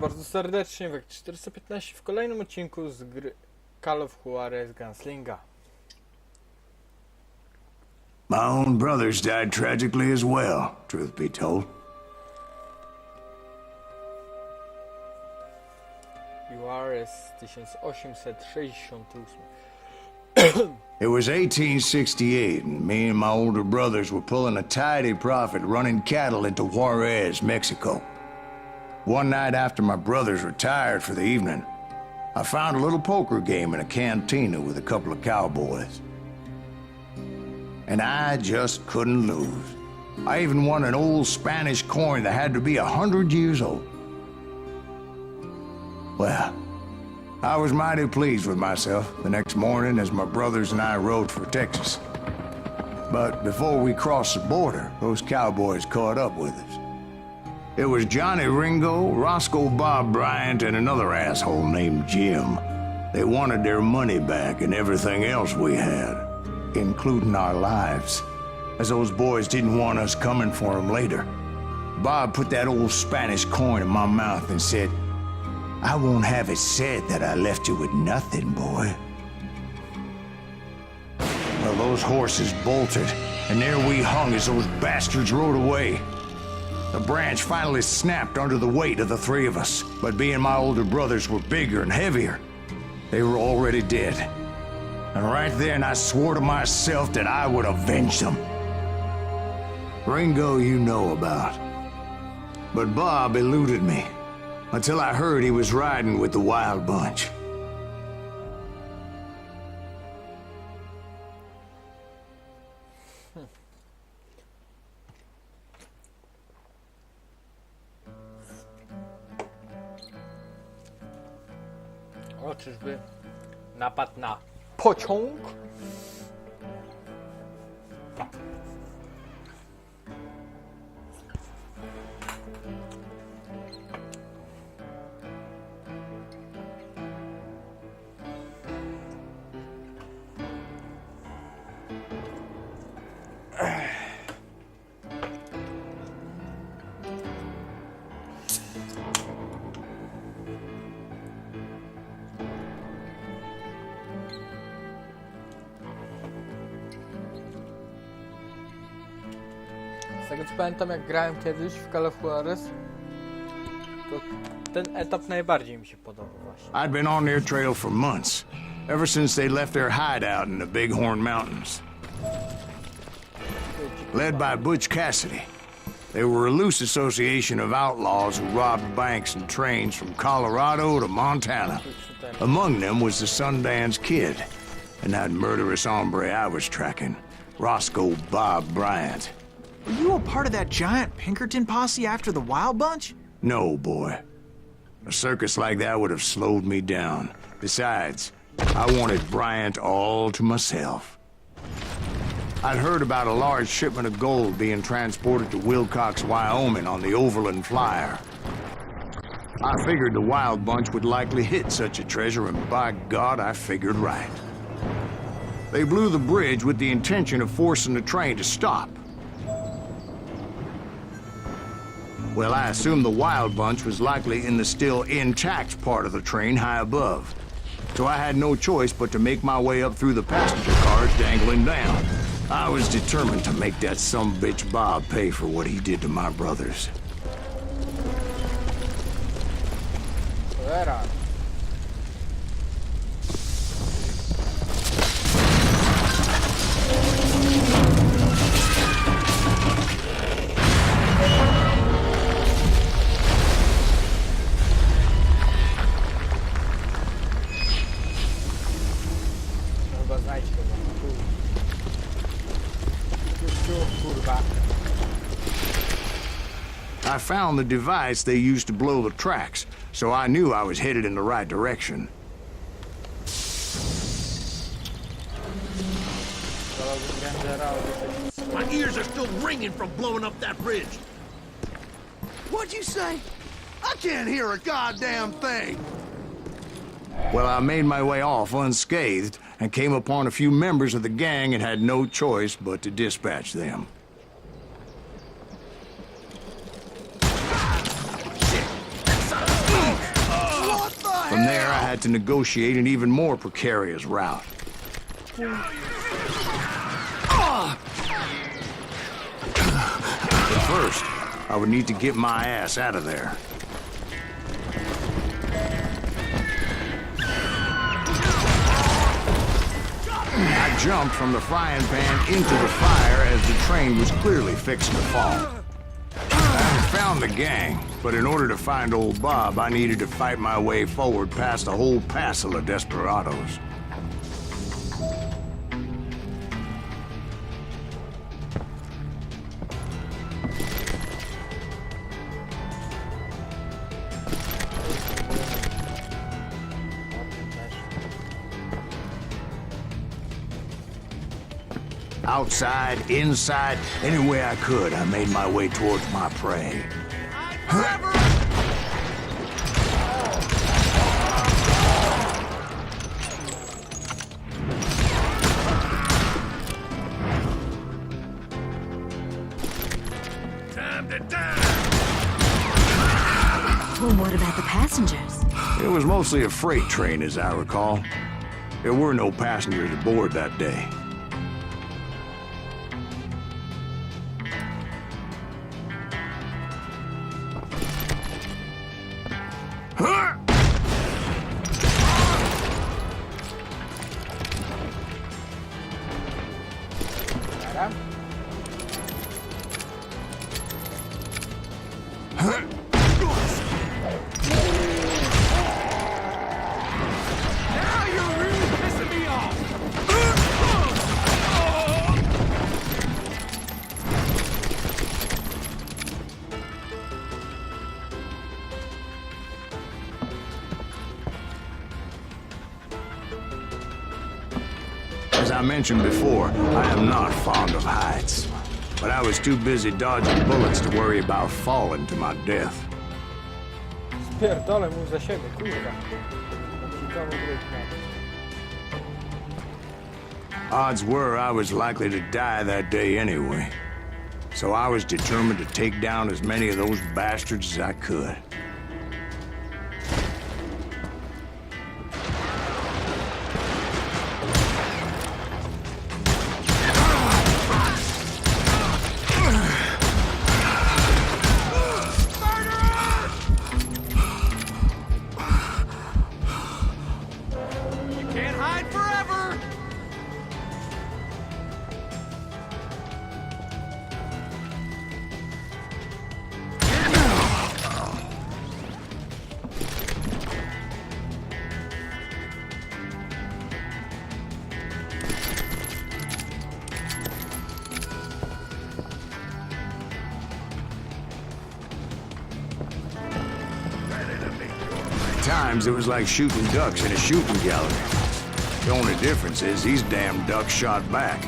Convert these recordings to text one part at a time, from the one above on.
Bardzo serdecznie w 415 w kolejnym odcinku z gry Call of Juarez Gunslinga. My own brothers died tragically as well, truth be told. Juarez 1868. It was 1868, and me and my older brothers were pulling a tidy profit running cattle into Juarez, Mexico. One night after my brothers retired for the evening, I found a little poker game in a cantina with a couple of cowboys. And I just couldn't lose. I even won an old Spanish coin that had to be 100 years old. Well, I was mighty pleased with myself the next morning as my brothers and I rode for Texas. But before we crossed the border, those cowboys caught up with us. It was Johnny Ringo, Roscoe Bob Bryant, and another asshole named Jim. They wanted their money back and everything else we had, including our lives, as those boys didn't want us coming for them later. Bob put that old Spanish coin in my mouth and said, "I won't have it said that I left you with nothing, boy." Well, those horses bolted, and there we hung as those bastards rode away. The branch finally snapped under the weight of the three of us, but being my older brothers were bigger and heavier, they were already dead. And right then I swore to myself that I would avenge them. Ringo you know about. But Bob eluded me, until I heard he was riding with the Wild Bunch. O, czyżby napad na pociąg? Z tego co pamiętam, jak grałem kiedyś w Call of Juarez, to ten etap najbardziej mi się podobał właśnie. I'd been on their trail for months, ever since they left their hideout in the Bighorn Mountains. Led by Butch Cassidy, they were a loose association of outlaws who robbed banks and trains from Colorado to Montana. Among them was the Sundance Kid, and that murderous hombre I was tracking, Roscoe Bob Bryant. Were you a part of that giant Pinkerton posse after the Wild Bunch? No, boy. A circus like that would have slowed me down. Besides, I wanted Bryant all to myself. I'd heard about a large shipment of gold being transported to Wilcox, Wyoming on the Overland Flyer. I figured the Wild Bunch would likely hit such a treasure, and by God, I figured right. They blew the bridge with the intention of forcing the train to stop. Well, I assumed the Wild Bunch was likely in the still intact part of the train high above. So I had no choice but to make my way up through the passenger cars dangling down. I was determined to make that sumbitch Bob pay for what he did to my brothers. Cholera. Chyba znajdź go. Kurwa. I found the device they used to blow the tracks, so I knew I was headed in the right direction. My ears are still ringing from blowing up that bridge. What'd you say? I can't hear a goddamn thing. Well, I made my way off unscathed and came upon a few members of the gang and had no choice but to dispatch them. From there, I had to negotiate an even more precarious route. But first, I would need to get my ass out of there. I jumped from the frying pan into the fire as the train was clearly fixing to fall. I found the gang, but in order to find old Bob, I needed to fight my way forward past a whole passel of desperados. Outside, inside, any way I could, I made my way towards my prey. Time to die! Well, what about the passengers? It was mostly a freight train, as I recall. There were no passengers aboard that day. Now you're really pissing me off! As I mentioned before, I am not fond of heights. But I was too busy dodging bullets to worry about falling to my death. Spierdolę mu za siebie, kurwa. Ciekawe grudka. Odds were I was likely to die that day anyway. So I was determined to take down as many of those bastards as I could. Can't hide forever! At times, it was like shooting ducks in a shooting gallery. The only difference is these damn ducks shot back.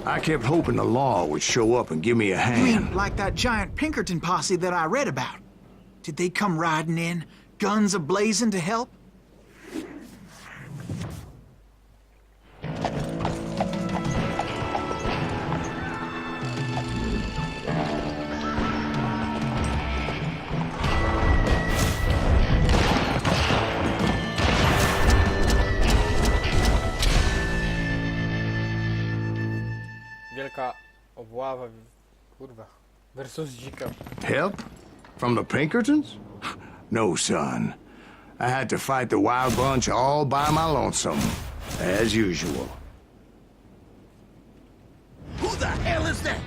I kept hoping the law would show up and give me a You hand. mean like that giant Pinkerton posse that I read about? Did they come riding in, guns a-blazing to help? Wielka obława, kurwa, versus dzika. Help? From the Pinkertons? No, son. I had to fight the wild bunch all by my lonesome. As usual. Who the hell is that?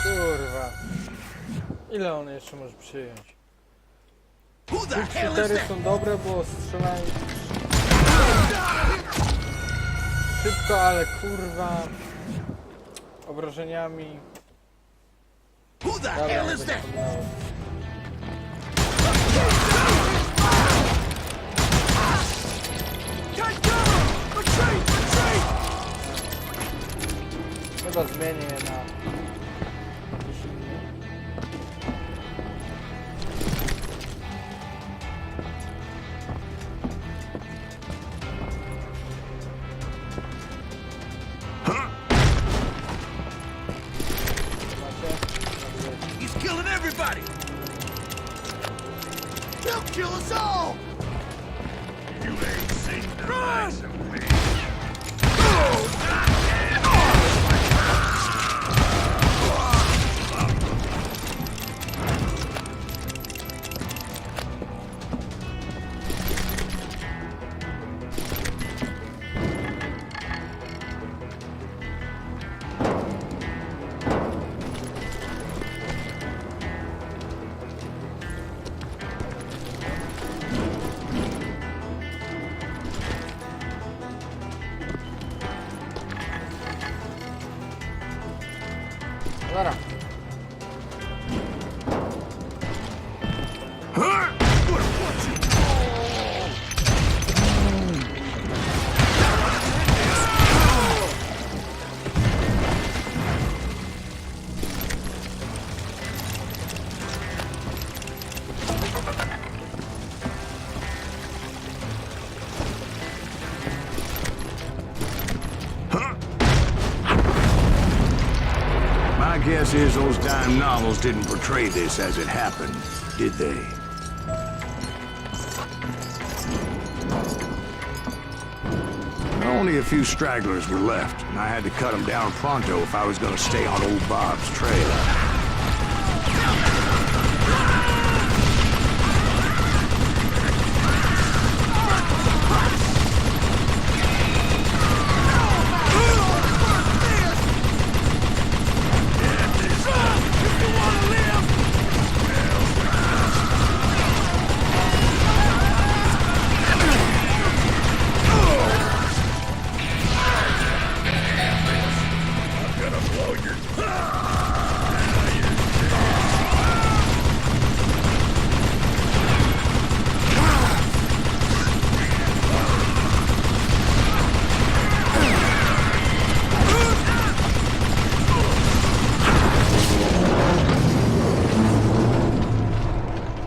Kurwa. Ile on jeszcze może przyjąć? Who the hell is Cztery that? są dobre, bo strzelają szybko, ale kurwa obrażeniami. Who the Dobra, hell nie is będę that? kombinował. Chyba zmienię je na jakiś inny. Macie? He's killing everybody! He'll kill us all! You ain't seen the likes of me. Dobra. My guess is those dime novels didn't portray this as it happened, did they? Only a few stragglers were left, and I had to cut them down pronto if I was going to stay on old Bob's trail.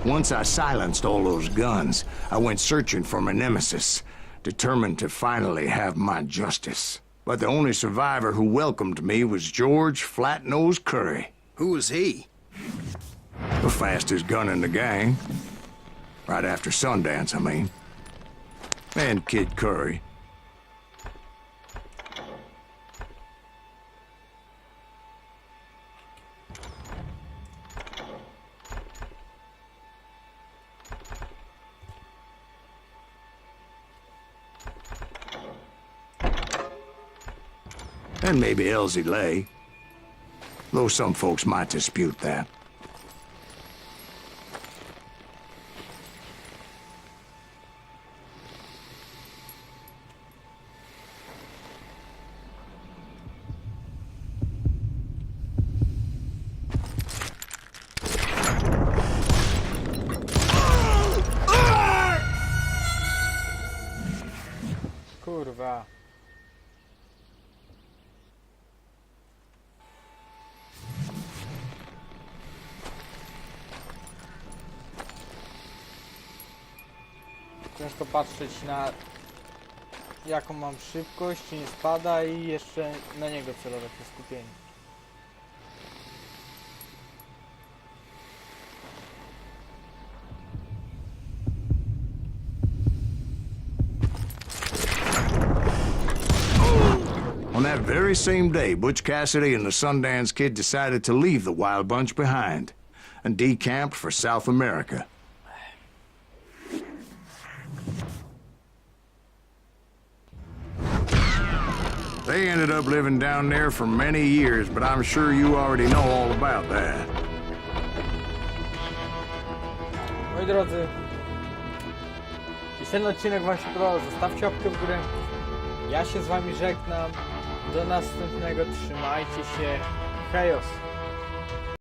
Once I silenced all those guns, I went searching for my nemesis, determined to finally have my justice. But the only survivor who welcomed me was George Flat-Nose Curry. Who was he? The fastest gun in the gang. Right after Sundance, I mean. And Kid Curry. And maybe Elsie Lay. Though some folks might dispute that. Kurwa. Ciężko patrzeć na jaką mam szybkość, czy nie spada i jeszcze na niego celować się skupienie. On that very same day, Butch Cassidy and the Sundance Kid decided to leave the Wild Bunch behind and decamped for South America. They ended up living down there for many years, but I'm sure you already know all about that. Moi drodzy, jeśli ten odcinek wam się podobał, zostawcie łapkę w górę. Ja się z wami żegnam. Do następnego. Trzymajcie się. Hejos.